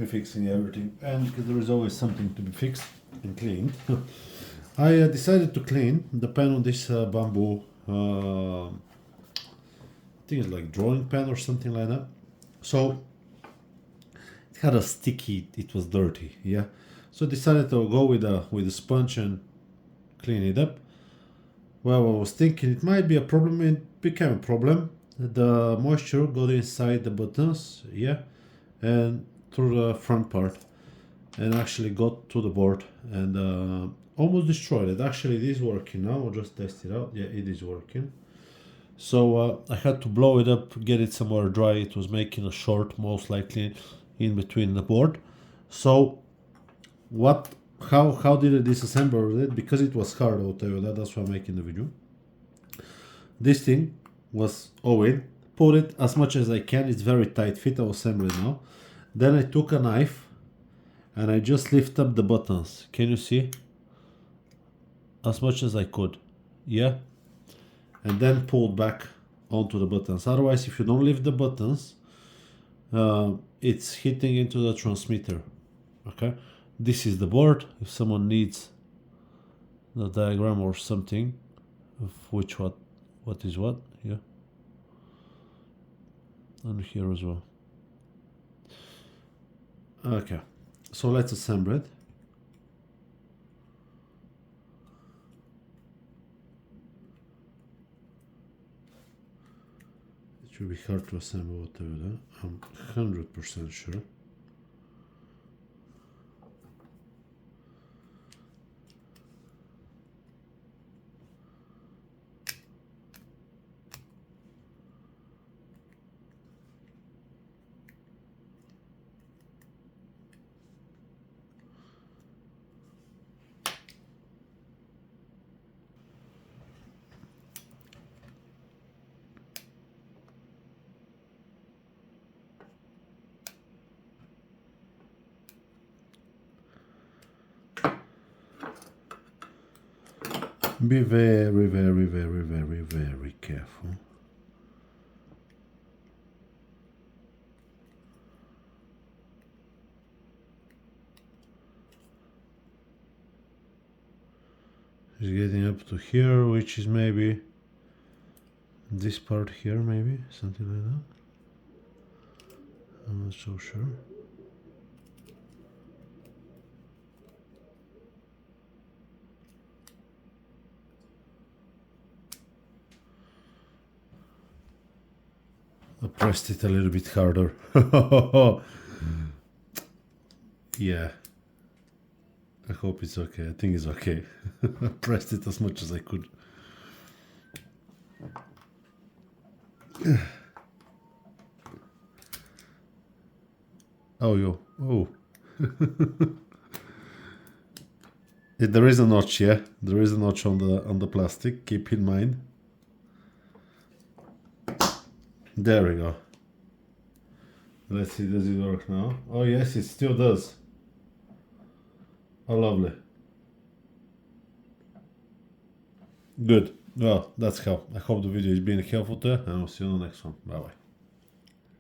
fixing everything, and because there is always something to be fixed and cleaned. I decided to clean the pen on this bamboo, I think it's like drawing pen or something like that. So it had a sticky, it was dirty, yeah. So I decided to go with a sponge and clean it up. Well, I was thinking it might be a problem, it became a problem. The moisture got inside the buttons, yeah, and through the front part, and actually got to the board and almost destroyed it. Actually, it is working now. I'll just test it out. Yeah, it is working. So I had to blow it up, get it somewhere dry. It was making a short, most likely, in between the board. So how did I disassemble it? Because it was hard, I'll tell you that. That's why I'm making the video. This thing was in. Put it as much as I can. It's very tight fit. I'll assemble it now. Then I took a knife and I just lift up the buttons. Can you see? As much as I could. Yeah. And then pulled back onto the buttons. Otherwise, if you don't lift the buttons, it's hitting into the transmitter. Okay. This is the board. If someone needs the diagram or something of which what is what, yeah. And here as well. Okay, so let's assemble it. It should be hard to assemble, whatever that. I'm 100% sure. Be very, very, very, very, very careful. It's getting up to here, which is maybe this part here, maybe something like that. I'm not so sure. I pressed it a little bit harder. Yeah. I hope it's okay. I think it's okay. I pressed it as much as I could. Oh, yo. Oh. There is a notch, yeah. There is a notch on the plastic. Keep in mind. There we go. Let's see, does it work now? Oh yes, it still does. Oh, lovely. Good. Well, that's how. I hope the video is being helpful to you, and I'll see you on the next one. Bye bye.